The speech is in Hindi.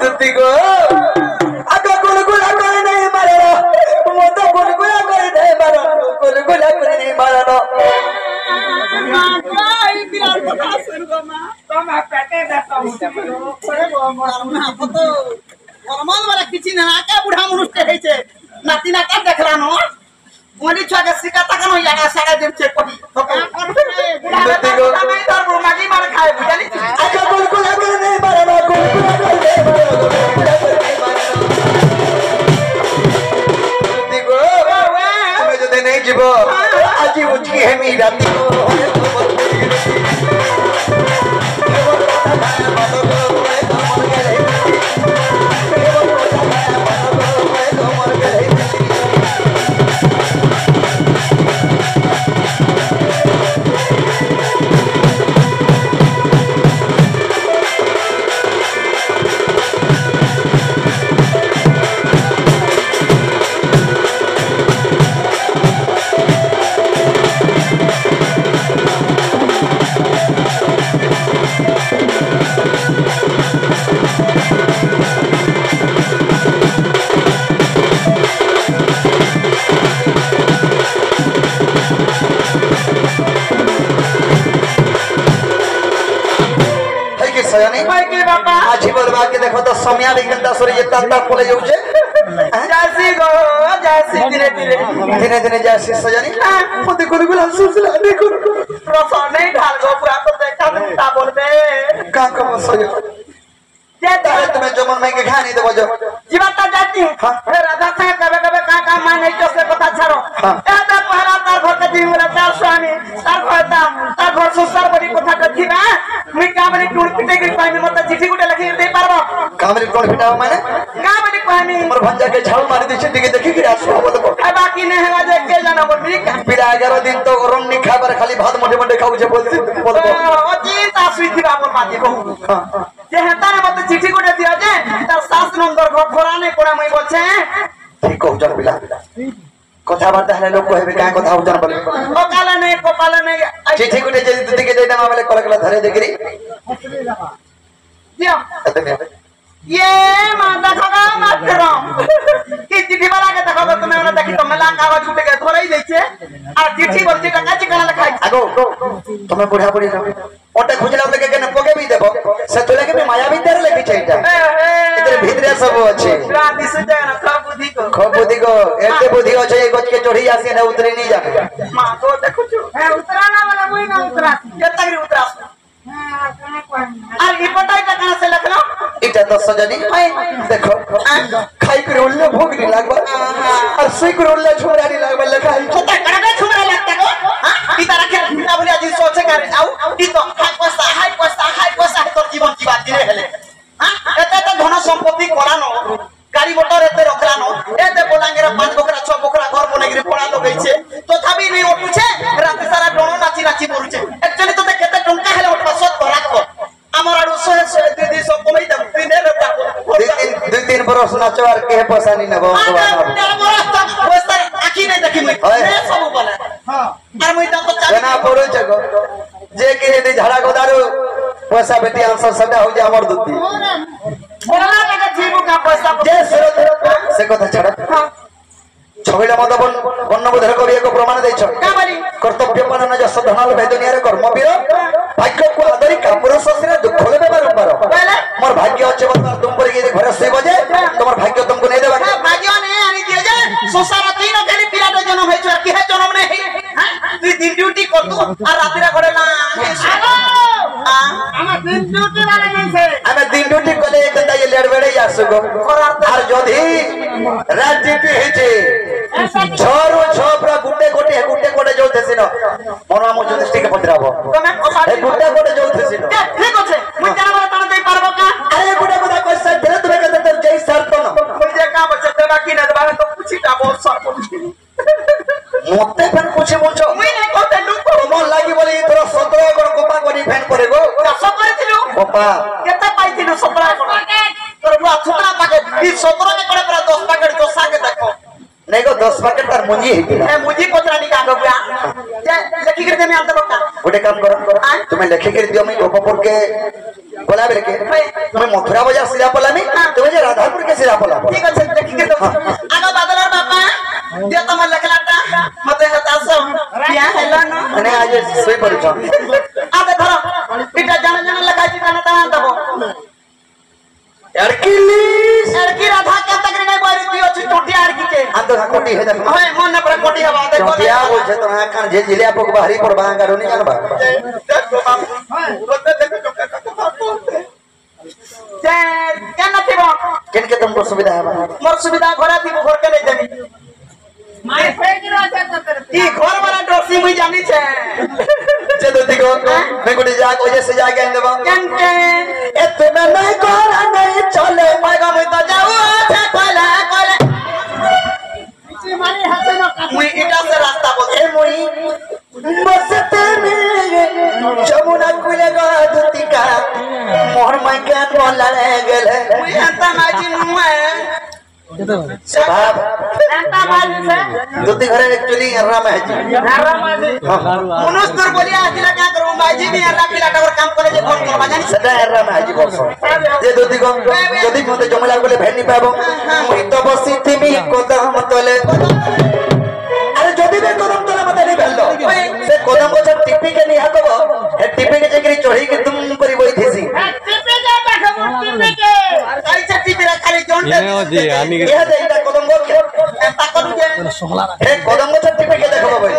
दुती को आका गुलगुला करे नहीं मारो मो तो गुलगुला करे नहीं मारो गुलगुला करे नहीं मारो माई बिरार কথা শুনগো মা তোমা পেটে দেখো করে গো না তো গরমল বলে কিছু না আকা বুড়া মানুষতে হইছে নাতি না কা দেখরানো ওনি ছকে শিকাতা কেন লাগা সারা দিন চেক করি ওকা করবে বুড়া নাই তোর মাগি মার খায় বুঝালি आका गुलगुला करे नहीं मारो गुलगुला करे नहीं मारो गुलगुला करे नहीं मारो दुती को तुम्हें जो नहीं जीवो आज उचकी है मी राती को आज बोलबा के देखो तो समया भी गंदा सोरे ये ताता खोले जाउछे जासी गो जासी धीरे धीरे धीरे धीरे जासी सजनी मोते गुलगुल हंसुसला देखो रसो नहीं ढाल गो पूरा तो देखा ता बोलबे का कम सजो जे तारे तुम्हें जो मन में के खानी देबो जो जीवाता जाती हे राधा से कबे कबे का मान नहीं तो से कथा छाड़ो ए ता पहला तार घर के दिन वाला तार स्वामी तार घरता तार घर सुसर बड़ी कथा कथी ना मुई कामरी टूर पिटे के पानी मत चिट्ठी गुटे लिखि दे पारबो कामरी कोन पिटाओ माने कामरी पानी मोर भंजा के झाड़ मारी दिछे दिखे देखि कि आसो बोलबो ए बाकी ने हेवा जे के जाना बोल मी पिड़ा 11 दिन तो गरम नहीं खाबर खाली भात मोटे मोटे खाऊ जे बोलबो ओ जी ता सुई थी बाबू माती कहू जे हेता ने मत चिट्ठी गुटे दिया जे तार सास नंबर घर घोरा नहीं कोड़ा मई बोलछे ठीक कहू जन बिला कथा बार्ता हले लोग कहबे का कथा उजन बोले ओ काला नहीं को पाला नहीं चिट्ठी गुटे जे दिखे जे ना मामले कलकला धरे देखरी दियो ये माता खगा मत करो कि चिट्ठी वाला के देखो तो तुम्हें ना देखी तो मला कागज उठे के धोरई देछे आ चिट्ठी बोलते टका चिकना लिखाई आगो तुम्हें बुढ़ा बुढ़ी ओटे खुजला लगे के न पोगे भी देबो से तो लगे में माया भीतर लेके चाहिटा इधर भीतर सब अच्छे राती से जाना खा बुद्धि को एते बुद्धि अच्छे ये गच के चढ़ी आसी न उतरे नहीं जाने मां को देखो छु है उतराना वाला कोई ना उतरा केता गिरी उतरा हां कने कोई आ ई पटाई का कहां से लखलो इटा तो सजनी देखो खाई कर उल्ले भोग नहीं लागबा और सुई कर उल्ले छोरा नहीं लागबा लखाई छोटा कड़े छोरा लगता को हां ई तरह के ना बोलिया जी सोचे करे आउ ई तो हाई पैसा तोर जीवन की बात दिने हेले हां एते तो धन संपत्ति करानो गाड़ी मोटर एते रखलानो एते बोलांगेरा 5 बकरा 6 बकरा घर बनेगिरी पड़ा लगैछे तथापि नहीं उठुछे रात सारा डोनो नाची नाची परुछे एक्चुअली तो केते टंका हेले उठबा सत भराको हमर आडू सोहे दीदी सब कमई दे दिने रे 2-3 बरस नाचो और के पैसा नहीं नबो बरस तक पैसा आखी नहीं देखी मुई सब बोले हां और मुई तो चाबी ना पड़ो जगो जे के यदि झाड़ा गोदारू पैसा बेटी आंसर सदा हो जा हमर दुती बोला लगा जीवो का पैसा जे से कथा छड़ा हां छबिला मत बन्न बुधर करी एक प्रमाण दैछ का बोली कर्तव्य पालन जस धनाल भे दुनिया रे कर्मवीर भाग्य को आदरी का पुरुष से दुख लेबे बारंबार मोर भाग्य अच्छे बार तुम पर ये घर से बजे तुम्हार भाग्य तुमको नहीं देबा भाग्य नहीं आनी दिए जे सोसारा तीन खाली पिराडो जन्म है छ कि है जन्म नहीं हां तू दिन ड्यूटी कर तू और रात रे करे ना हम दिन ड्यूटी वाला नहीं से हमें दिन ड्यूटी कोले एक दा ये लेड़बेड़े आसुगो और जदी रात ड्यूटी है जे छोरो छोपरा गुटे गोटे जो थेसिन मोरा मो जो दृष्टि के पत्राबो ए गुटे गोटे जो थेसिन ठीक আছে মুই জানা বলে তার দেই পারবো কা अरे गुटे गुटे पैसा दे तुमे के तर जई शर्त न मुई जे का बच्चा देबा कि ना देबा तो पूछीटा बहुत सर पूछी मोते फन पूछे मुछो मुई नहीं कहते लुक मन लागी बोले इथर 17 गण कोपा कोनी फैन करे गो चाଷ କରିଥିଲୁ कोपा केते पाइथिलु 17 गण तोर बुआ छुटा पाके 17 के करे पूरा 10 पैकेट दोसा के देखो नहीं गो 10 पैकेट तार मुंजी है ए मुंजी पत्रानी का गबुआ जे लेखी कर दे मैं अंत बका गोटे काम करो तुम्हें लेखि कर दियो मैं गोपपुर के बोला बेले के तुम्हें मथुरा बाजार सिरा पलामी तुम्हें जे राधापुर के सिरा पला ठीक है लेखी कर दो आगो बादलर बापा दियो तुम लखलाटा मते हतासो क्या हेलो न मैंने आज सोई पड़छ आते धरो इटा जान जान लगाई ता ता दबो लड़की राधा के तक नहीं बोली दियो छी टोटी आड़की के हां तो कोटी है देख ओए मन पर कोटी हवा दे क्या बोल छे तो कान जे जिले आपको बाहरी पर बांगा रोनी जानबा जे क्या न थिबो केन के तुमको सुविधा है मोर सुविधा घोड़ा थी घर के नहीं देनी माय फेकिरा करते ई घर वाला डोसी मुई जानी छे जे दोती को मैं कोटी जा वजह से जा के देबो केन के ए तुम्हें नहीं कोरा नहीं चले पाएगा मुई तो जाऊ छे कोला कोला इसी मारी हाथे न मुई इटा से रास्ता बोल ए मुई बसते में जमुना कुले गा दोती का मोर माई के बोला रे गेले मुई अंता माजी नुए बाप अंता माजी से दोती घरे एक्चुअली राम है जी मनुष्य दूर बोलिया आजिला क्या करू माजी भी अल्लाह पिला टावर काम करे जे फोन करबा जानी सदा राम है जी बसो जे दोती को जदी मते जमुना कुले भेट नहीं पाबो मुई तो बसी थी कोदम तले अरे जदी बे कोदम तले मते नहीं भेल दो से कोदम को जब टिपी के नहीं हकबो हे टिपी के जकरी चढ़ी के तुम करी बोई थीसी टिपे के देखो टिपे के कैसे टिपे रे खाली जोन दे ये दे इटा कोदम को के ता करू जे हे कोदम को टिपी के देखबो भाई